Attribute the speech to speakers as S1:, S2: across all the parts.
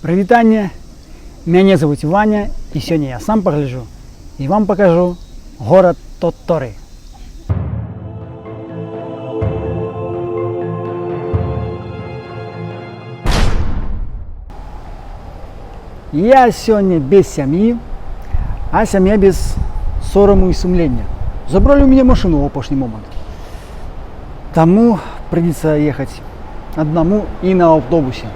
S1: Прывітанне, мяне зовут Ваня, і сёння я сам пагляджу і вам пакажу горад Тоторы. Я сёння без сям'і, а сям'я без сораму і сумлення. Забрали у мяне машину ў апошні момант. Таму придется ехать одному и на автобусе.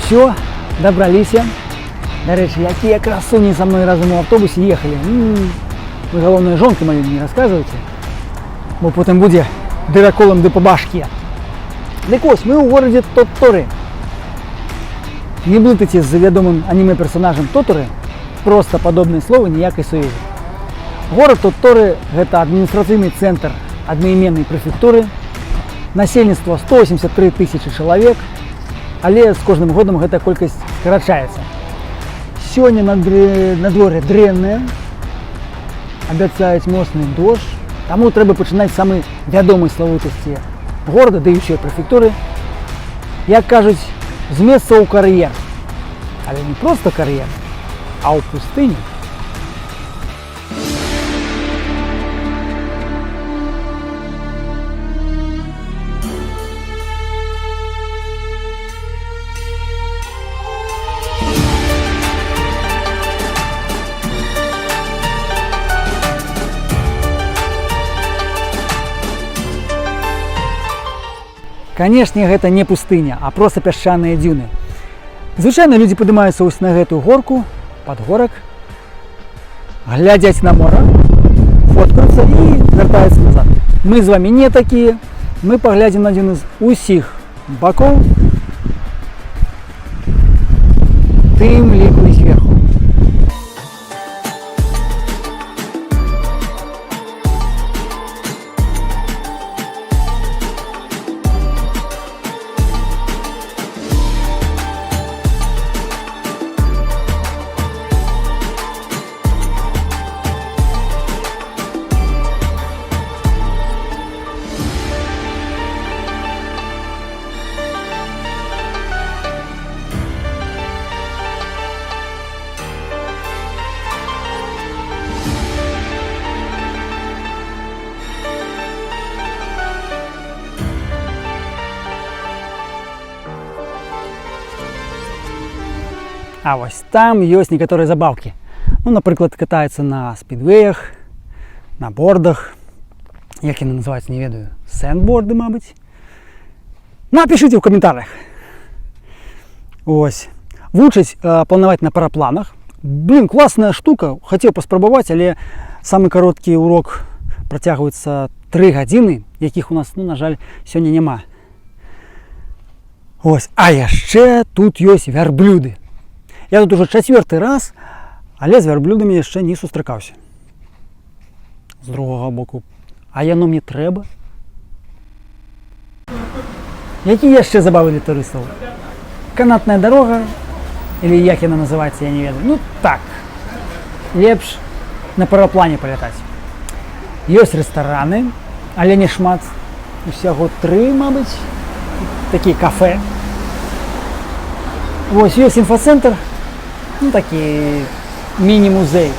S1: Все, добрались. До речи, какие красуни со мной разом в автобусе ехали. Вы, головне, жонки мою не рассказывайте, бо потом буде дыроколом да по башке. Так ось, мы в городе Тоторы. Не блытайте с вядомым аниме-персонажем Тоторы, просто подобные слова ніякай сувязі. Город Тоторы – это административный центр одноименной префектуры. Насельніцтва 183 тысячи человек. Але з кожным годам гэта колькасць скарачаецца. Сёння на дворе дрэннае, абяцаюць моцны дождж, таму трэба пачынаць з самай вядомай славутасці горада, да і ўсёй прэфектуры. Як кажуць, з месца ў кар'ер. Але не проста кар'ер, а ў пустыню. Канешне, гэта не пустыня, а просто пясчаныя дзюны. Звычайна людзі падымаюцца вось на гэтую горку, пад горак, глядзяць на мора, фоткаюцца і вяртаюцца назад. Мы з вами не такія, мы паглядзім на дзюны з усіх бакоў, тым ліку і зверху. А вось там ёсць некаторыя забаўкі. Ну, напрыклад, катаюцца на спідвеях, на бордах. Як яны называюцца, не ведаю. Сэндборды, мабыць. Напішыце ў каментарях. Ось. Вучаць планаваць на парапланах. Блин, класная штука. Хацеў паспрабаваць, але самы кароткі урок працягваецца 3 гадзіны, якіх у нас, ну, на жаль, сёння няма. Ось. А яшчэ тут ёсць вярблюды. Я тут уже 4-й раз, але з вярблюдамі яшчэ не сустракаўся. З другога боку, а яно мне трэба? Які яшчэ забавы для турыстаў? Канатная дарога, или як яна называецца, я не ведаю. Ну так, лепш на параплане палятаць. Ёсць рэстараны, але не шмат. Усяго 3, мабыць, такія кафе. Вось ёсць інфацэнтр. Ну, такі міні-музей.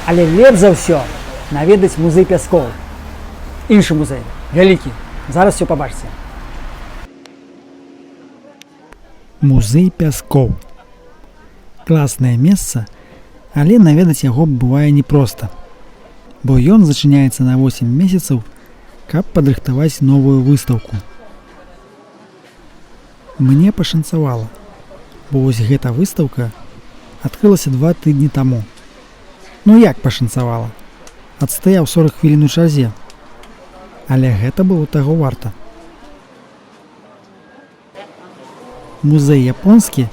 S1: Але лепш за ўсё наведаць музей пяскоў. Іншы музей, вялікі. Зараз ўсё пабачыце.
S2: Музей пяскоў. Класнае месца, але наведаць яго бывае непроста. Бо ён зачыняецца на 8 месяцаў, каб падрыхтаваць новую выстаўку. Мне пашанцавала, бо вось гэта выстаўка адкрылася 2 тыдні таму. Ну як пашанцавала? Адстаяў 40 хвілін у чарзе. Але гэта было таго варта. музей японскі,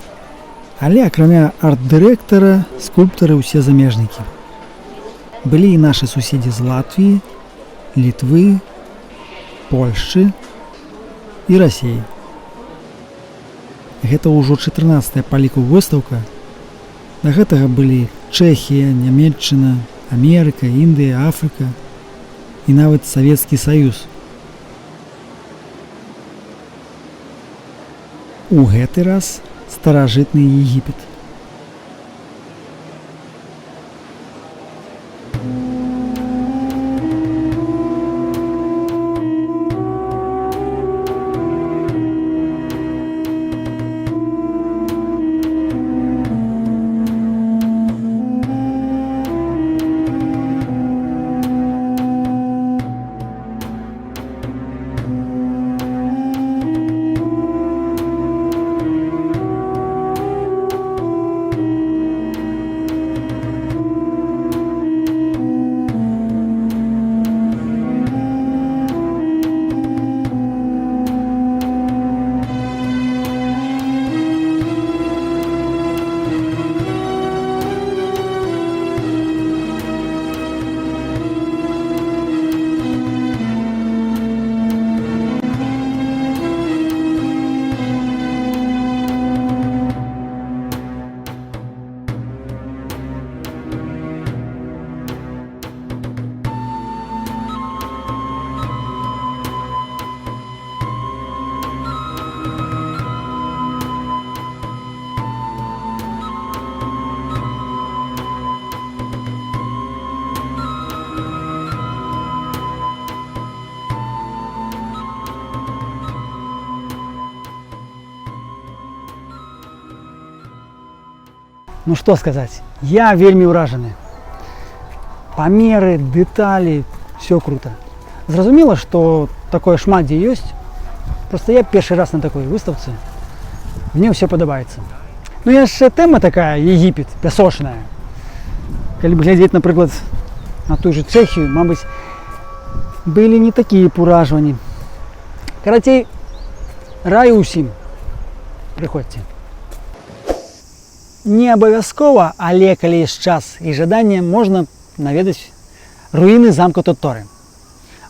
S2: але акрамя арт-дырэктара, скульптары ўсе замежнікі. Былі і нашы суседзі з Латвіі, Літвы, Польшчы і Расіі. Гэта ўжо 14-я па ліку выстаўка. Да гэтага былі Чэхія, Нямецчына, Амерыка, Індыя, Афрыка і нават Савецкі Саюз. У гэты раз старажытны Егіпет.
S1: Ну што сказаць, я вельмі ўражаны. Памеры, дэталі, все круто. Зразумела, што такое шмат дзе ёсць. Просто я першы раз на такой выстаўцы. Мне ўсё падабаецца. Ну яшчэ тэма такая, Егіпет, пясочная. Калі б глядзець, напрыклад, на тую же Чэхію, мабыць, былі не такія б уражванні. Карацей, раю ўсім. Прыходзьце. Не абавязкова, але калі ёсць час і жаданне, можна наведаць руіны замка Тоторы.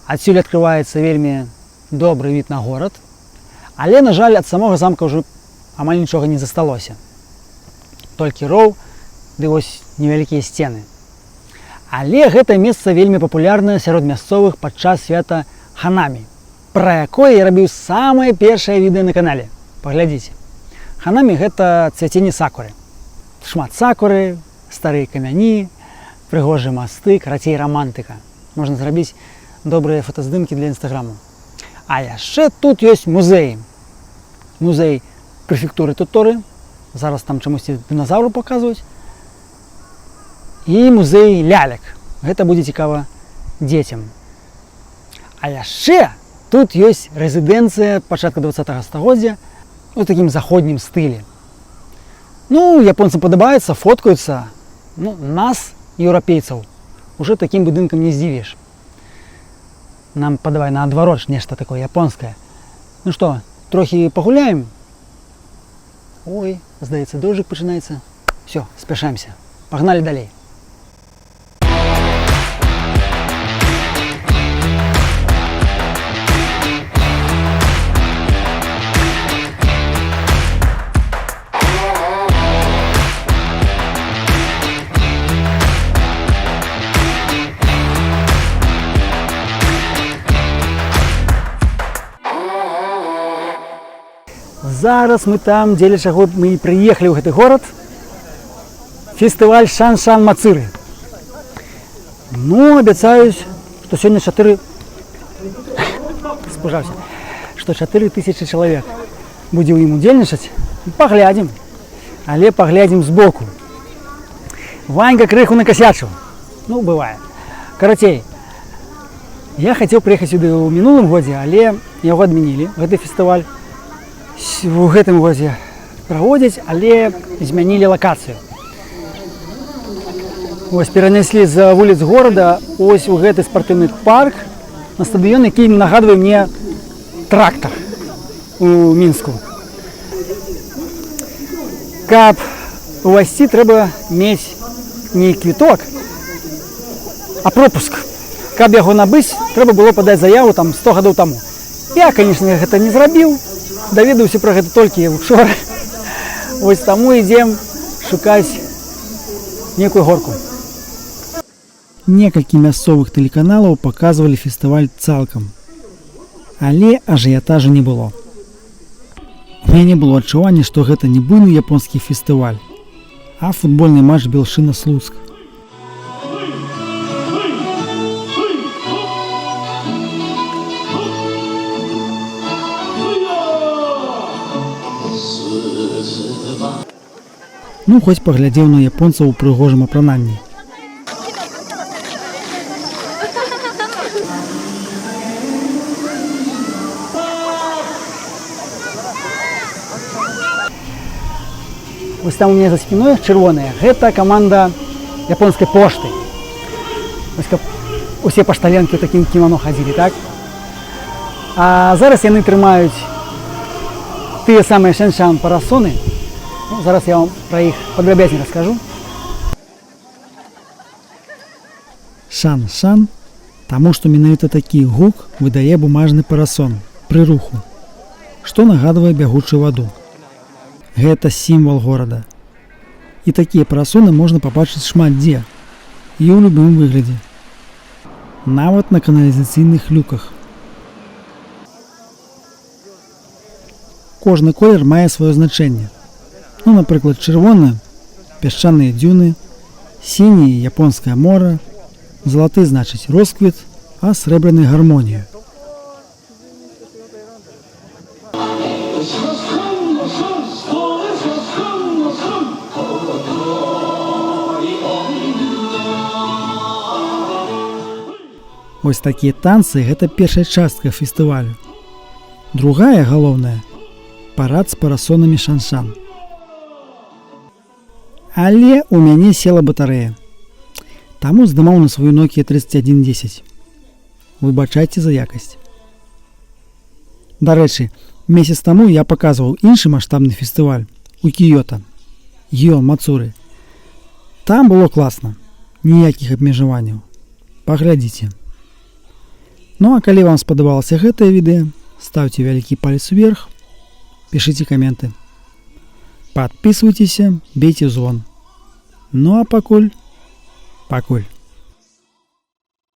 S1: Адсюль адкрываецца вельмі добры від на горад, але, на жаль, ад самога замка ўжо амаль нічога не засталося. Толькі роў, ды вось невялікія сцены. Але гэта месца вельмі папулярнае сярод мясцовых падчас свята Ханамі, пра якое я рабіў самае першае відэа на канале. Паглядзіце. Ханамі гэта цвяценне сакуры. Шмат сакуры, старыя камяні, прыгожыя масты, карацей, романтыка. Можна зрабіць добрыя фотаздымкі для інстаграму. А яшчэ тут ёсць музеі. Музей прэфектуры Тоторы, зараз там чамусьці дыназаўру паказваюць. І музей лялек. Гэта будзе цікава дзецям. А яшчэ тут ёсць рэзідэнцыя пачатка 20-го стагоддзя у такім заходнім стылі. Ну, японцам падабаецца, фоткаюцца. Ну, нас, еўрапейцаў, уже такім будынкам не здзівіш. Нам падавай наадварот нешта такое японскае. Ну што, трохі пагуляем? Ой, здаецца, дождик пачынаецца. Всё, спяшаемся. Пагналі далей. Зараз мы там, дзеля чаго мы прыехалі ў гэты горад. Фестываль Шан-Шан Мацыры. Ну, абяцаюць, што сёння 4 тысячы чалавек будзе ў ім удзельнічаць. Паглядзім. Але паглядзім збоку. Ванька крыху накасячыў. Ну, бывае. Карацей, я хацеў прыехаць сюды ў мінулым годзе, але яго адмянілі, гэты фестываль. У гэтым годзе праводзяць, але змянілі лакацыю. Ось перанеслі з вуліц горада ось у гэты спартыўны парк на стадыён, які нагадвае мне трактар у Мінску. Каб увайсці трэба мець не квіток, а пропуск. Каб яго набыць, трэба было падаць заяву там 100 гадоў таму. Я, конечно, гэта не зрабіў, даведаўся пра гэта толькі учора. Вось таму ідзем шукаць некую горку.
S2: Некалькі мясцовых тэлеканалаў паказвалі фестываль цалкам, але ажыятажу не было. У мяне было адчуванне, што гэта не буйны японскі фестываль, а футбольны матч Белшына-Слуцк. Ну, хоць паглядзеў на японцаў у прыгожым апрананні.
S1: Вось там у меня за спиной чырвоная. Гэта команда японской пошты. Вось каб усе пашталенкі ў такім кімоно хадзілі, так? А зараз яны трымаюць тыя самыя шэншан парасоны. Ну, зараз я вам пра іх падрабязней раскажу.
S2: Шан-шан, таму што менавіта такі гук выдае бумажны парасон пры руху, што нагадвае бягучую ваду. Гэта сімвал горада. І такія парасоны можна пабачыць шмат дзе і ў любым выглядзе. Нават на каналізацыйных люках. Кожны колер мае сваё значэнне. Ну, напрыклад, чырвоны – пясчаныя дзюны, сіні – японскае мора, залаты значыць росквіт, а срэбраны – гармонію. Вось такія танцы – гэта першая частка фестывалю. Другая, галоўная – парад з парасонамі шан-шан. Але у мяне села батарэя. Таму здымаў на сваю Nokia 3110. Выбачайце за якасць. Дарэчы, месяц таму я паказваў іншы маштабны фестываль у Кіёта, Гіон Мацуры. Там было класна, ніякіх абмежаванняў. Паглядзіце. Ну а калі вам спадабалася гэтае відэа, ставьте вялікі палец вверх, пішыце каменты. Подписывайтесь, бейте звон. Ну а пакуль.